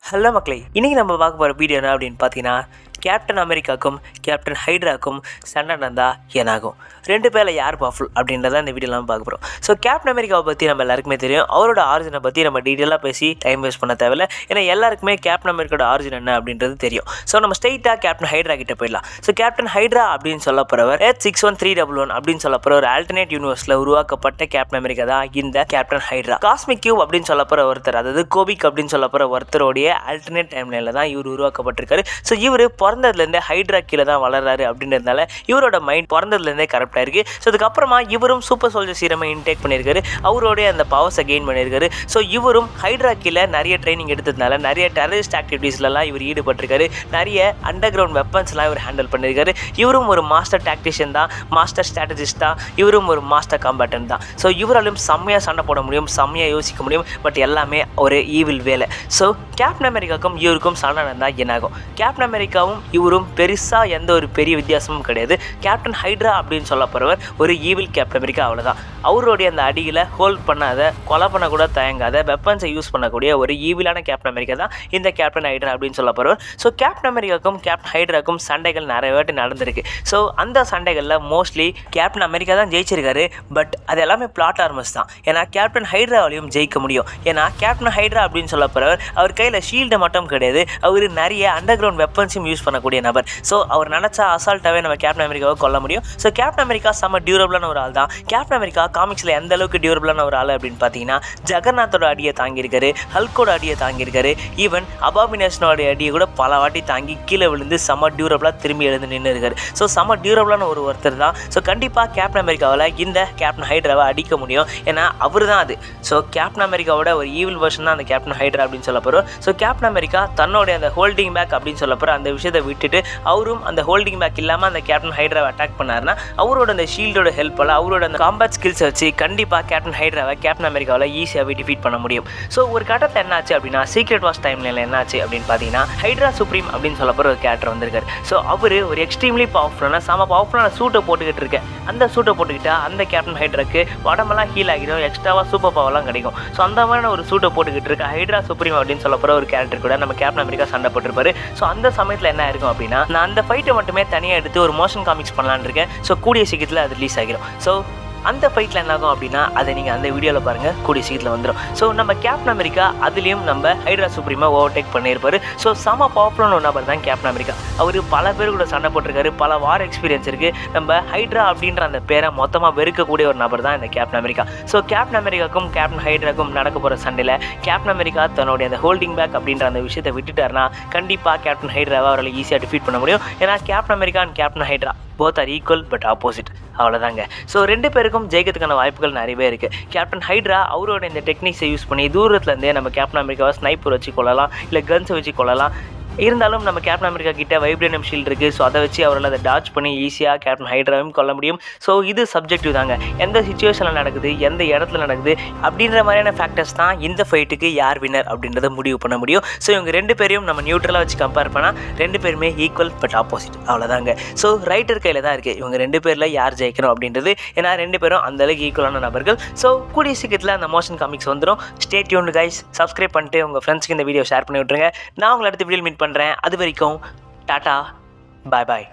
Hello மக்களே, இன்றைக்கி நம்ம பார்க்க போகிற வீடியோ என்ன அப்படின்னு பார்த்தீங்கன்னா, கேப்டன் அமெரிக்காவுக்கும் கேப்டன் ஹைட்ராக்கும் சண்டை நடந்தால் என்னாகும், ரெண்டு பேரில் யார் பவர்ஃபுல் அப்படின்றத இந்த வீடியோவில் பார்க்க போகிறோம். ஸோ கேப்டன் அமெரிக்காவை பற்றி நம்ம எல்லாருக்குமே தெரியும். அவரோட ஆரிஜினை பற்றி நம்ம டீட்டெயிலாக பேசி டைம் வேஸ்ட் பண்ண தேவையில்லை. ஏன்னா எல்லாருக்குமே கேப்டன் அமெரிக்காவோட ஆரிஜின் என்ன அப்படின்றது தெரியும். ஸோ நம்ம ஸ்ட்ரெயிட்டாக கேப்டன் ஹைட்ரா கிட்ட போயிடலாம். ஸோ கேப்டன் ஹைட்ரா அப்படின்னு சொல்ல போகிறவர் H61311 அப்படின்னு சொல்ல போகிற ஒரு ஆல்டர்னேட் யூனிவர்ஸில் உருவாக்கப்பட்ட கேப்டன் அமெரிக்கா தான் இந்த கேப்டன் ஹைட்ரா. காஸ்மிக் கியூப் அப்படின்னு சொல்ல போகிற ஒருத்தர், அதாவது கோபிக் அப்படின்னு சொல்ல போகிற ஒருத்தருடைய ஆல்டர்னேட் டைம்லைனில் தான் இவர் உருவாக்கப்பட்டிருக்காரு. ஸோ இவர் பிறந்ததுலேருந்தே ஹைட்ரா கீழே தான் வளர்றாரு அப்படின்றதுனால இவரோட மைண்ட் பிறந்ததுலேருந்தே கரெக்டாக இருக்குது. ஸோ அதுக்கப்புறமா இவரும் சூப்பர் சோல்ஜர் சீரமை இன்டேக் பண்ணியிருக்காரு. அவருடைய அந்த பவர்ஸை கெயின் பண்ணியிருக்காரு. ஸோ இவரும் ஹைட்ரா கீழே நிறைய ட்ரைனிங் எடுத்ததுனால நிறைய டெரரிஸ்ட் ஆக்டிவிட்டீஸ்லாம் இவர் ஈடுபட்டிருக்காரு. நிறைய அண்டர் கிரவுண்ட் வெப்பன்ஸ்லாம் இவர் ஹேண்டில் பண்ணியிருக்காரு. இவரும் ஒரு மாஸ்டர் டாக்டிஷியன் தான், மாஸ்டர் ஸ்ட்ராட்டஜிஸ்ட் தான், இவரும் ஒரு மாஸ்டர் காம்பேட்டன் தான். ஸோ இவராலும் செம்மையாக சண்டை போட முடியும், செம்மையாக யோசிக்க முடியும். பட் எல்லாமே ஒரு ஈவில் வேலை. ஸோ கேப்டன் அமெரிக்காவுக்கும் இவருக்கும் சண்டை நடந்தால் என்னாகும்? கேப்டன் அமெரிக்காவும் இவரும் பெருசாக எந்த ஒரு பெரிய வித்தியாசமும் கிடையாது. கேப்டன் ஹைட்ரா அப்படின்னு சொல்ல போகிறவர் ஒரு ஈவில் கேப்டன் அமெரிக்கா, அவ்வளோதான். அவருடைய அந்த அடியில் ஹோல்ட் பண்ணாத, கொலை பண்ண கூட தயங்காத, வெப்பன்ஸை யூஸ் பண்ணக்கூடிய ஒரு ஈவிலான கேப்டன் அமெரிக்கா தான் இந்த கேப்டன் ஹைட்ரா அப்படின்னு சொல்ல போகிறவர். ஸோ கேப்டன் அமெரிக்காவுக்கும் கேப்டன் ஹைட்ராக்கும் சண்டைகள் நிறைய வாட்டி நடந்திருக்கு. ஸோ அந்த சண்டைகளில் மோஸ்ட்லி கேப்டன் அமெரிக்கா தான் ஜெயிச்சிருக்காரு. பட் அது எல்லாமே பிளாட் ஆர்மஸ் தான். ஏன்னா கேப்டன் ஹைட்ராவாலையும் ஜெயிக்க முடியும். ஏன்னா கேப்டன் ஹைட்ரா அப்படின்னு சொல்ல போகிறவர் அவர் கையில் ஷீல்டு மட்டும் கிடையாது, அவர் நிறைய அண்டர் கிரவுண்ட் வெப்பன்ஸும் யூஸ் பண்ணக்கூடிய நபர். ஸோ அவர் நினச்சா அசால்ட்டாகவே நம்ம கேப்டன் அமெரிக்காவை கொல்ல முடியும். ஸோ கேப்டன் அமெரிக்கா செம்ம டியூரபிளான ஒரு ஆள் தான். கேப்டன் அமெரிக்கா காமிக்ஸில் எந்த அளவுக்கு டியூரபிளான ஒரு ஆள் அப்படின்னு பார்த்தீங்கன்னா, ஜெகநாத்தோட அடியை தாங்கியிருக்காரு, ஹல்கோட அடியை தாங்கியிருக்காரு, ஈவன் அபாமினேஷனோட அடியை கூட பல வாட்டி தாங்கி கீழே விழுந்து செம்ம டியூரபிளாக திரும்பி எழுந்து நின்று இருக்காரு. ஸோ செம்ம டியூரபிளான ஒருத்தர் தான். ஸோ கண்டிப்பாக கேப்டன் அமெரிக்காவில் இந்த கேப்டன் ஹைட்ராவை அடிக்க முடியும். ஏன்னா அவர் தான் அது. ஸோ கேப்டன் அமெரிக்காவோட ஒரு ஈவில் வெர்ஷன் தான் அந்த கேப்டன் ஹைட்ரா அப்படின்னு சொல்ல போகிறோம். ஸோ கேப்டன் அமெரிக்கா தன்னோடைய அந்த ஹோல்டிங் பேக் அப்படின்னு சொல்ல போகிற அந்த விஷயத்தை விட்டுட்டு அவரும் அந்த ஹோல்டிங் பேக் இல்லாமல் அந்த கேப்டன் ஹைட்ராவை அட்டாக் பண்ணாருன்னா அவரோட அந்த ஷீல்டோட ஹெல்ப்பால், அவரோட அந்த காம்பேட் ஸ்கில்ஸ் வச்சு கண்டிப்பாக கேப்டன் ஹைட்ராவை கேப்டன் அமெரிக்காவில் ஈஸியாகவே டிஃபீட் பண்ண முடியும். ஸோ ஒரு கட்டத்தில் என்னாச்சு அப்படின்னா, சீக்ரெட் வார்ஸ் டைம்லைனில் என்னாச்சு அப்படின்னு பார்த்தீங்கன்னா, ஹைட்ரா சுப்ரீம் அப்படின்னு சொல்ல போகிற ஒரு கேரக்டர் வந்திருக்காரு. ஸோ அவர் ஒரு எக்ஸ்ட்ரீம்லி பவர்ஃபுல்லான பவர்ஃபுல்லான சூட்டை போட்டுக்கிட்டு இருக்கேன். அந்த சூட்டை போட்டுக்கிட்டா அந்த கேப்டன் ஹைட்ராக்கு உடம்பெல்லாம் ஹீல் ஆகிடும், எக்ஸ்ட்ராவாக சூப்பர் பவர்லாம் கிடைக்கும். ஸோ அந்த மாதிரியான ஒரு சூட்டை போட்டுக்கிட்டு இருக்க ஹைட்ரா சுப்ரீம் அப்படின்னு சொல்ல போகிற ஒரு கேரக்டர் கூட நம்ம கேப்டன் அமெரிக்கா சண்டை போட்டிருப்பாரு. ஸோ அந்த சமயத்தில் என்ன இருக்கும் அப்படின்னா, நான் அந்த ஃபைட்டை மட்டுமே தனியாக எடுத்து ஒரு மோஷன் காமிக்ஸ் பண்ணலான்னு இருக்கேன். ஸோ கூடிய சீக்கிரத்தில் அது ரிலீஸ் ஆகிடும். ஸோ அந்த ஃபைட்டில் என்ன ஆகும் அப்படின்னா, அதை நீங்கள் அந்த வீடியோவில் பாருங்கள், கூடிய சீக்கிரத்தில் வந்துடும். ஸோ நம்ம கேப்டன் அமெரிக்கா அதுலேயும் நம்ம ஹைட்ரா சுப்ரீமை ஓவர்டேக் பண்ணியிருப்பார். ஸோ செம பவர்ஃபுல்லான ஒரு நபர் தான் கேப்டன் அமெரிக்கா. அவர் பல பேர் கூட சண்டை போட்டிருக்காரு, பல வார் எக்ஸ்பீரியன்ஸ் இருக்குது. நம்ம ஹைட்ரா அப்படின்ற அந்த பேரை மொத்தமாக வெறுக்கக்கூடிய ஒரு நபர் தான் இந்த கேப்டன் அமெரிக்கா. ஸோ கேப்டன் அமெரிக்காவுக்கும் கேப்டன் ஹைட்ராக்கும் நடக்க போகிற சண்டையில் கேப்டன் அமெரிக்கா தன்னுடைய அந்த ஹோல்டிங் பேக் அப்படின்ற அந்த விஷயத்தை விட்டுட்டாருன்னா கண்டிப்பாக கேப்டன் ஹைட்ராவை அவரால் ஈஸியாக டிஃபீட் பண்ண முடியும். ஏன்னா captain America and captain hydra both are equal but opposite, அவ்வளோதாங்க. ஸோ ரெண்டு பேருக்கும் ஜெயிக்கிறதுக்கான வாய்ப்புகள் நிறையவே இருக்குது. கேப்டன் ஹைட்ரா அவரோட இந்த டெக்னிக்ஸை யூஸ் பண்ணி தூரத்துலேருந்தே நம்ம கேப்டன் அமெரிக்காவை ஸ்னைப்பர் வச்சு கொள்ளலாம், இல்லை கன்ஸை வச்சு கொள்ளலாம். இருந்தாலும் நம்ம கேப்டன் அமெரிக்கா கிட்ட வைப்ரேனியம் ஷீல்டு இருக்குது. ஸோ அதை வச்சு அவரால் அதை டாச் பண்ணி ஈஸியாக கேப்டன் ஹைட்ராவையும் கொல்ல முடியும். ஸோ இது சப்ஜெக்டிவ் தாங்க, எந்த சிச்சுவேஷனில் நடக்குது, எந்த இடத்துல நடக்குது அப்படின்ற மாதிரியான ஃபேக்டர்ஸ் தான் இந்த ஃபைட்டுக்கு யார் வின்னர் அப்படின்றத முடிவு பண்ண முடியும். ஸோ இவங்க ரெண்டு பேரையும் நம்ம நியூட்ரலாக வச்சு கம்பேர் பண்ணால் ரெண்டு பேருமே ஈக்குவல் பட் ஆப்போசிட், அவ்வளோதாங்க. ஸோ ரைட்டர் கையில் தான் இருக்குது இவங்க ரெண்டு பேரில் யார் ஜெயிக்கணும் அப்படின்றது. ஏன்னா ரெண்டு பேரும் அந்தளவுக்கு ஈக்குவலான நபர்கள். ஸோ கூடிய சீக்கிரத்தில் அந்த மோஷன் காமிக்ஸ் வந்துடும். Stay tuned guys. சப்ஸ்கிரைப் பண்ணிட்டு உங்கள் ஃப்ரெண்ட்ஸ்க்கு இந்த வீடியோ ஷேர் பண்ணி விட்ருங்க. நான் உங்களை அடுத்த வீடியோ மீட் பண்ணுறேன். அது வரைக்கும் டாட்டா, பாய் பாய்.